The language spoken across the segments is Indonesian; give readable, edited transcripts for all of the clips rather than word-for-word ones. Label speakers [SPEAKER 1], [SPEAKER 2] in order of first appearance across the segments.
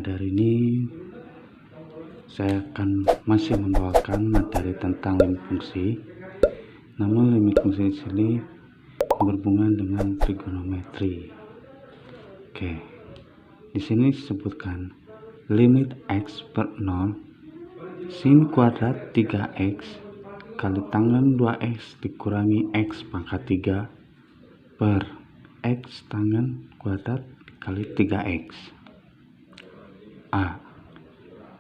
[SPEAKER 1] Pada hari ini saya akan masih membawakan materi tentang limit fungsi. Namun limit fungsi di sini berhubungan dengan trigonometri. Oke. Di sini disebutkan limit x per 0 sin kuadrat 3x kali tangen 2x dikurangi x pangkat 3 per x tangen kuadrat kali 3x. A.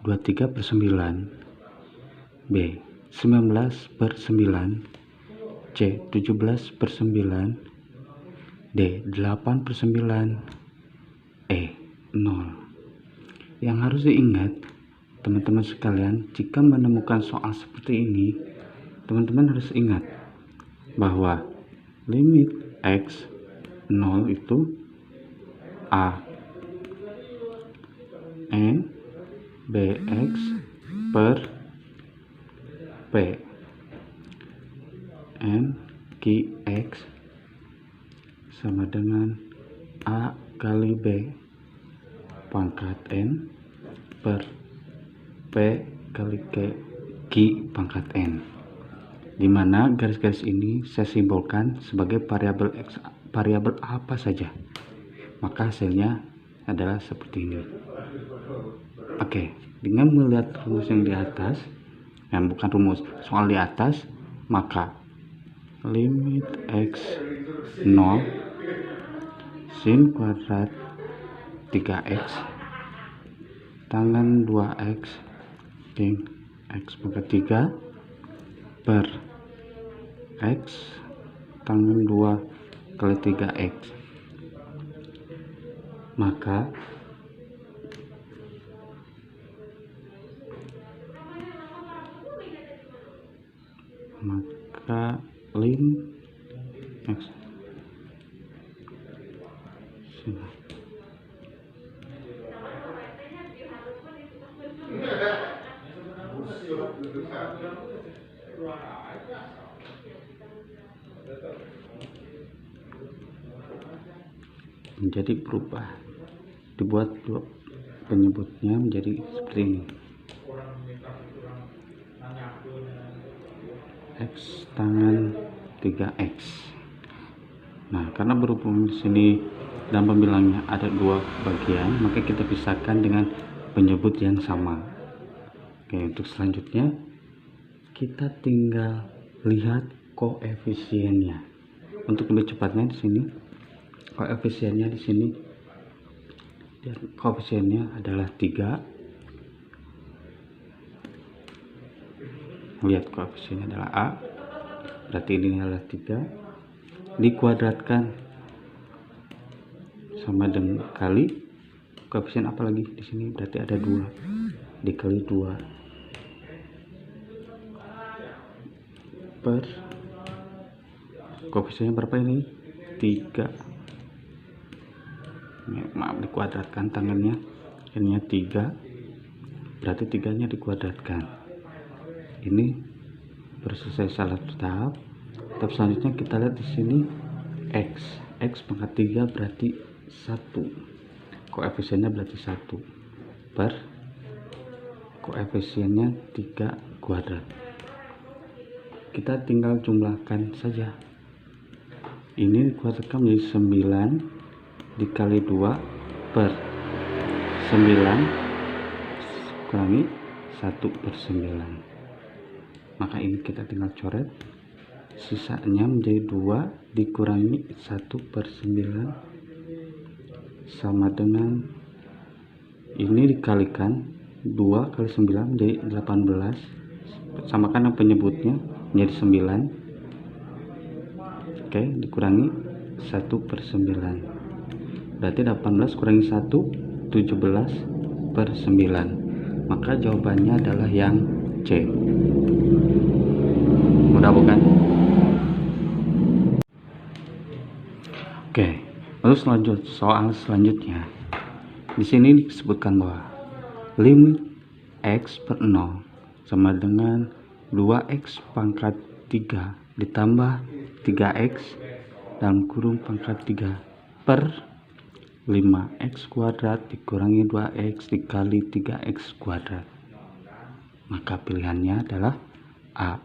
[SPEAKER 1] 23 per 9. B. 19 per 9. C. 17 per 9. D. 8 per 9. E. 0. Yang harus diingat teman-teman sekalian, jika menemukan soal seperti ini, teman-teman harus ingat bahwa limit x 0 itu A N bx per p n qx sama dengan a kali b pangkat n per p kali q pangkat n, dimana garis-garis ini saya simbolkan sebagai variabel x, variabel apa saja, maka hasilnya adalah seperti ini. Oke, dengan melihat rumus yang di atas, yang bukan rumus, soal di atas, maka limit x 0 sin kuadrat 3x tangen 2x din x pangkat 3 per x tangen 2 kali 3x, maka lim x menjadi berubah, dibuat penyebutnya menjadi seperti ini. X tangen 3x. Nah, karena berhubung di sini dan pembilangnya ada dua bagian, maka kita pisahkan dengan penyebut yang sama. Oke, untuk selanjutnya kita tinggal lihat koefisiennya. Untuk lebih cepatnya di sini, koefisiennya di sini, koefisiennya adalah 3. Lihat koefisiennya adalah A, berarti ini adalah 3 dikuadratkan sama dengan kali koefisien apa lagi di sini, berarti ada 2 dikali 2 per koefisiennya berapa ini, 3. Maaf, dikuadratkan tangannya, akhirnya 3, berarti 3-nya dikuadratkan. Ini selesai salah satu tahap. Tahap selanjutnya kita lihat di sini x pangkat 3 berarti 1, koefisiennya berarti 1 per koefisiennya 3 kuadrat. Kita tinggal jumlahkan saja. Ini dikuadratkan menjadi 9 dikali 2 per 9 kurangi 1 per 9. Maka ini kita tinggal coret, sisanya menjadi 2 dikurangi 1 per 9 sama dengan ini dikalikan 2 kali 9 menjadi 18, samakan dengan penyebutnya menjadi 9. Oke, dikurangi 1 per 9, berarti 18 kurangi 1 17 per 9, maka jawabannya adalah yang C. Mudah bukan? Oke, lalu soal selanjutnya. Di sini disebutkan bahwa limit x per 0 sama dengan 2x pangkat 3 ditambah 3x dalam kurung pangkat 3 per 5x kuadrat dikurangi 2x dikali 3x kuadrat. Maka pilihannya adalah A.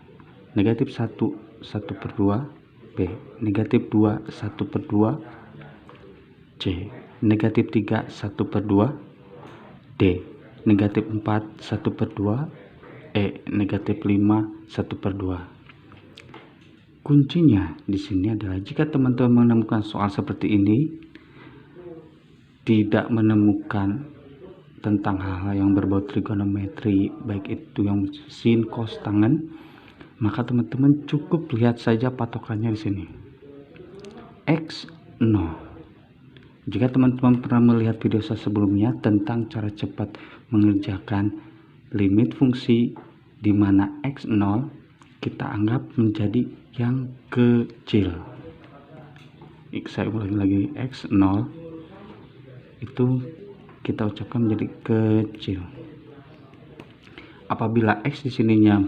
[SPEAKER 1] Negatif 1, 1/2. B. Negatif 2, 1/2. C. Negatif 3, 1/2. D. Negatif 4, 1/2. E. Negatif 5, 1/2. Kuncinya di sini adalah jika teman-teman menemukan soal seperti ini, tidak menemukan tentang hal-hal yang berbau trigonometri, baik itu yang sin, cos, tangen, maka teman-teman cukup lihat saja patokannya di sini. X 0. Jika teman-teman pernah melihat video saya sebelumnya tentang cara cepat mengerjakan limit fungsi di mana X 0 kita anggap menjadi yang kecil. Saya ulangi lagi, X 0 itu kita ucapkan menjadi kecil. Apabila X di sininya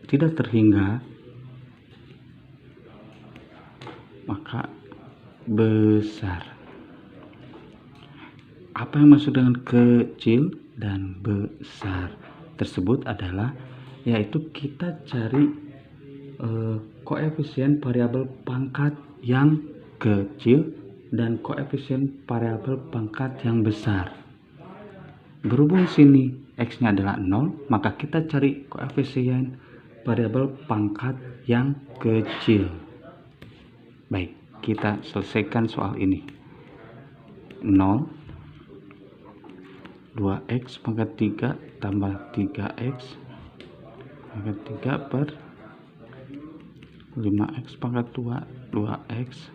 [SPEAKER 1] tidak terhingga, maka besar. Apa yang maksud dengan kecil dan besar tersebut adalah yaitu kita cari koefisien variabel pangkat yang kecil dan koefisien variabel pangkat yang besar. Berhubung sini X-nya adalah 0, maka kita cari koefisien variabel pangkat yang kecil. Baik, kita selesaikan soal ini. 0, 2x pangkat 3 tambah 3x pangkat 3 per 5x pangkat 2, 2x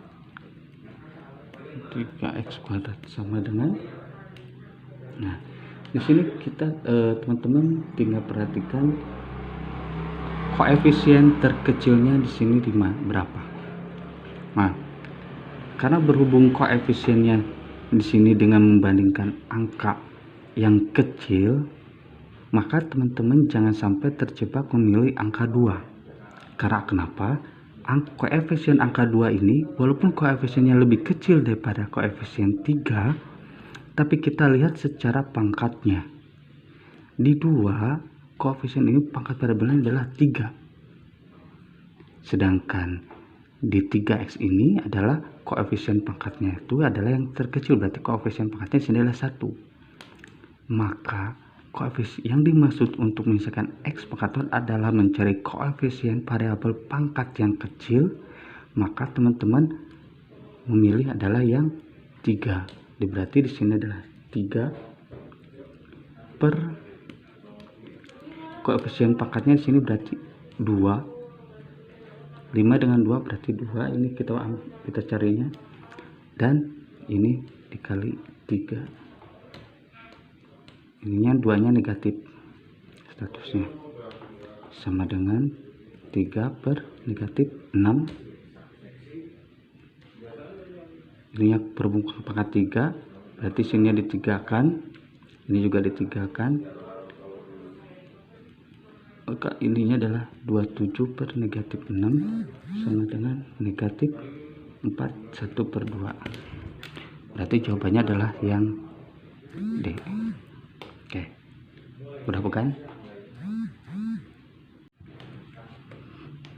[SPEAKER 1] 3x kuadrat sama dengan, nah di sini kita teman-teman tinggal perhatikan koefisien terkecilnya di sini berapa. Nah, karena berhubung koefisiennya di sini dengan membandingkan angka yang kecil, maka teman-teman jangan sampai terjebak memilih angka 2. Karena kenapa? Koefisien angka 2 ini walaupun koefisiennya lebih kecil daripada koefisien 3, tapi kita lihat secara pangkatnya. Di 2, koefisien ini pangkat variabelnya adalah 3. Sedangkan di 3x ini adalah koefisien pangkatnya itu adalah yang terkecil, berarti koefisien pangkatnya sini adalah 1. Maka koefisien yang dimaksud untuk menyelesaikan x pangkat adalah mencari koefisien variabel pangkat yang kecil, maka teman-teman memilih adalah yang 3. Berarti di sini adalah 3 per koefisien pangkatnya di sini berarti 2. 5 dengan 2 berarti 2, ini kita carinya, dan ini dikali 3. Ininya 2-nya negatif statusnya sama dengan 3 per negatif 6. Ininya berhubung pangkat 3 berarti sini ditigakan, ini juga ditigakan, maka ininya adalah 27 per negatif 6 sama dengan negatif 4 1/2. Berarti jawabannya adalah yang D. Oke, udah bukan?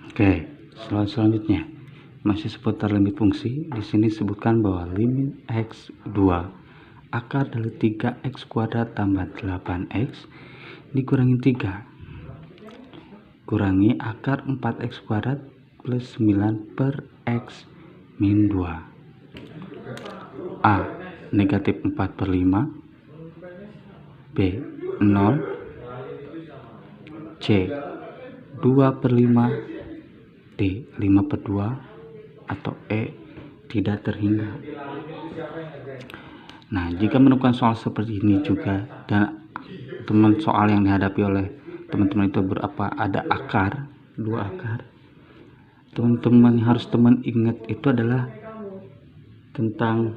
[SPEAKER 1] Oke, selanjutnya masih seputar limit fungsi. Di sini sebutkan bahwa limit x2 akar dari 3x kuadrat tambah 8x dikurangi 3 kurangi akar 4x kuadrat plus 9 per x min 2. A. Negatif 4/5. B. 0. C. 2/5. D. 5/2. Atau E. Tidak terhingga. Nah, jika menemukan soal seperti ini juga dan soal yang dihadapi oleh teman-teman itu ada akar, 2 akar, teman-teman harus ingat itu adalah tentang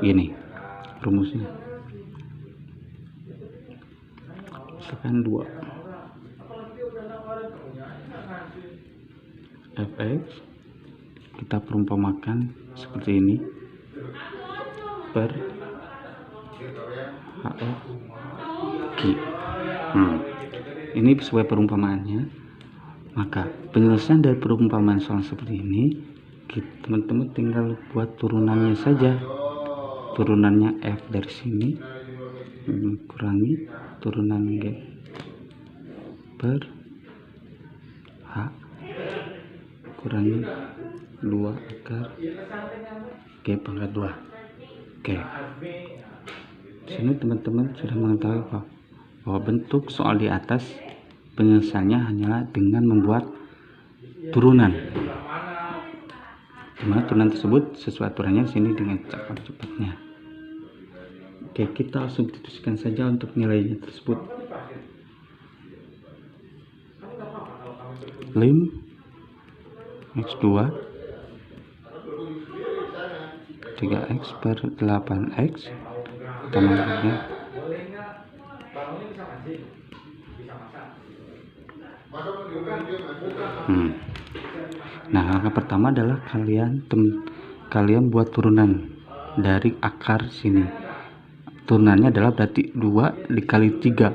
[SPEAKER 1] ini rumusnya. Misalkan 2 fx kita perumpamakan seperti ini per HF Q. Ini sesuai perumpamaannya. Maka penyelesaian dari perumpamaan soal seperti ini, teman-teman tinggal buat turunannya saja. Turunannya F dari sini kurangi turunan G per H kurangi 2 akar G pangkat 2. Oke. Sini teman-teman sudah mengetahui bahwa bentuk soal di atas penyelesaiannya hanyalah dengan membuat turunan. Dimana turunan tersebut sesuai aturannya sini dengan cepat-cepatnya. Oke, kita substitusikan saja untuk nilainya tersebut. Lim X2 3X per 8X tambahnya. Nah, langkah pertama adalah kalian buat turunan dari akar sini. Turunannya adalah berarti 2 dikali 3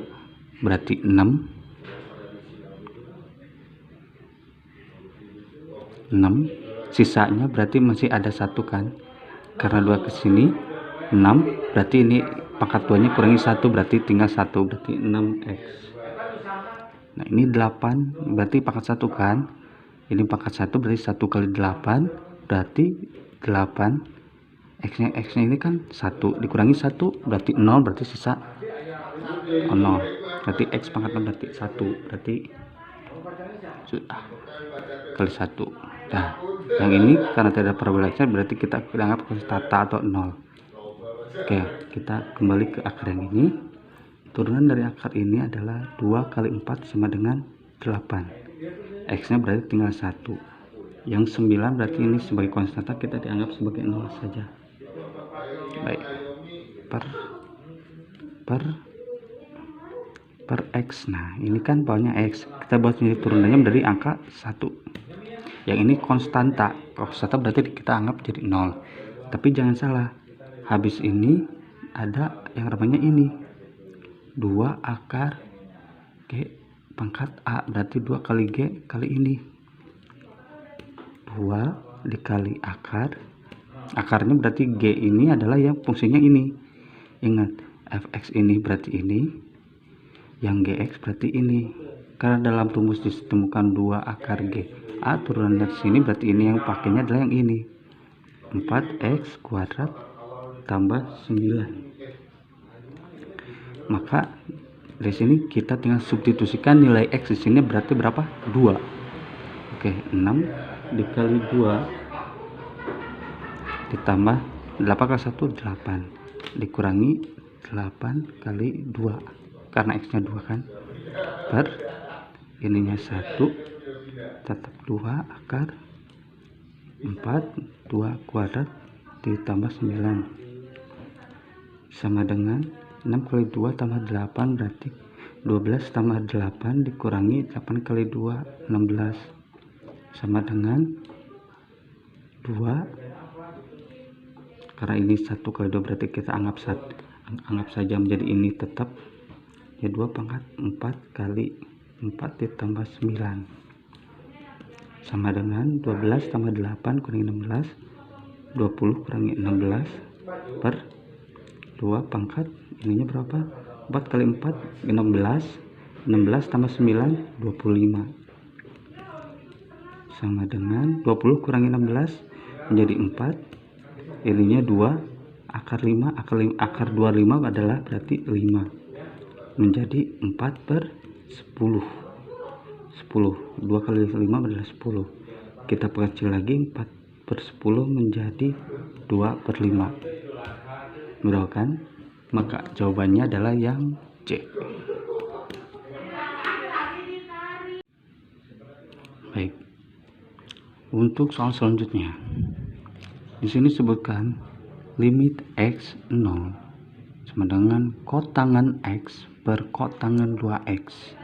[SPEAKER 1] berarti 6. 6 sisanya berarti masih ada 1 kan, karena 2 ke sini 6 berarti ini pangkat 2 nya kurangi 1 berarti tinggal 1 berarti 6x. Nah ini 8 berarti pangkat 1 kan, ini pangkat 1 berarti 1 kali 8 berarti 8. X nya ini kan 1 dikurangi 1 berarti 0 berarti sisa 0 berarti X pangkat 6 berarti 1 berarti sudah kali 1. Nah yang ini karena tidak ada parabola X berarti kita anggap konstanta atau 0. Oke, kita kembali ke akar yang ini. Turunan dari akar ini adalah 2 kali 4 sama dengan 8. X nya berarti tinggal 1. Yang 9 berarti ini sebagai konstanta kita dianggap sebagai 0 saja. Baik, per X. Nah ini kan bawahnya X, kita buat menjadi turunannya dari angka 1. Yang ini konstanta berarti kita anggap jadi 0. Tapi jangan salah, habis ini ada yang namanya ini 2 akar G pangkat A berarti 2 kali G kali ini 2 dikali akarnya berarti G ini adalah yang fungsinya ini. Ingat, fx ini berarti ini, yang gx berarti ini. Karena dalam rumus ditemukan 2 akar G A turunan dari sini berarti ini yang pakainya adalah yang ini 4x kuadrat tambah 9. Maka dari sini kita tinggal substitusikan nilai X di sini berarti berapa? 2. Oke, 6 dikali 2 ditambah 8 kali 1 8 dikurangi 8 kali 2 karena X nya 2 kan, per ininya 1 tetap 2 akar 4 2 kuadrat ditambah 9 sama dengan 6 kali 2 tambah 8 berarti 12 tambah 8 dikurangi 8 kali 2 16 sama dengan 2. Karena ini 1 kali 2 berarti kita anggap saja menjadi ini tetap ya 2 pangkat 4 kali 4 ditambah 9 sama dengan 12 tambah 8 kurangi 16 20 kurangi 16 per 2 pangkat ininya berapa? 4 kali 4 16 tambah 9 25 sama dengan 20 kurangi 16 menjadi 4. Ininya 2 akar 5 akar 25 adalah berarti 5 menjadi 4 per 10 2 kali 5 adalah 10. Kita perkecil lagi 4 per 10 menjadi 2 per 5. Mudah kan? Maka jawabannya adalah yang C. Baik, untuk soal selanjutnya di sini sebutkan limit X 0 sama dengan kotangan X per kotangan 2X.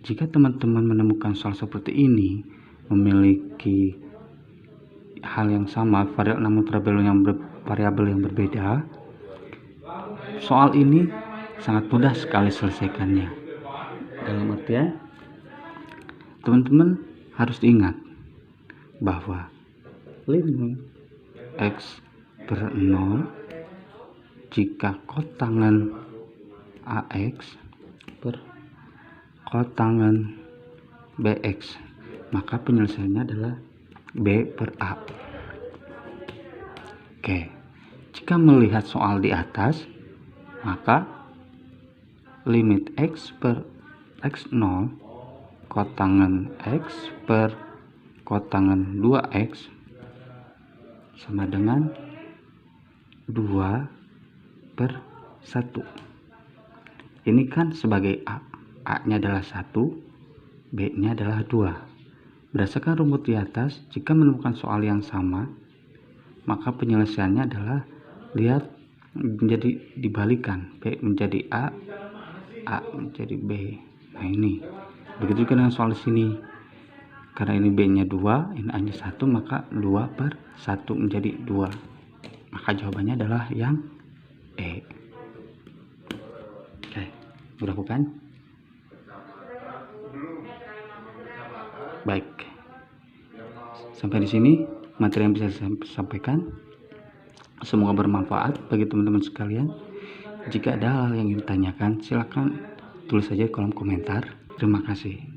[SPEAKER 1] Jika teman-teman menemukan soal seperti ini memiliki hal yang sama namun variabel yang berbeda, soal ini sangat mudah sekali selesaikannya. Dalam artian, teman-teman harus diingat bahwa limit X per 0 jika kotangan AX per kotangan BX, maka penyelesaiannya adalah B per A. Oke, jika melihat soal di atas, maka limit X per X0 kotangan X per kotangan 2X sama dengan 2 per 1. Ini kan sebagai A. A-nya adalah 1, B-nya adalah 2. Berdasarkan rumput di atas, jika menemukan soal yang sama, maka penyelesaiannya adalah lihat menjadi dibalikan, B menjadi A, A menjadi B. Nah ini, begitu juga dengan soal di sini. Karena ini B-nya 2, ini A-nya 1, maka 2 per 1 menjadi 2. Maka jawabannya adalah yang E. Oke, mudah bukan? Baik. Sampai di sini materi yang bisa saya sampaikan. Semoga bermanfaat bagi teman-teman sekalian. Jika ada hal yang ingin ditanyakan, silakan tulis saja di kolom komentar. Terima kasih.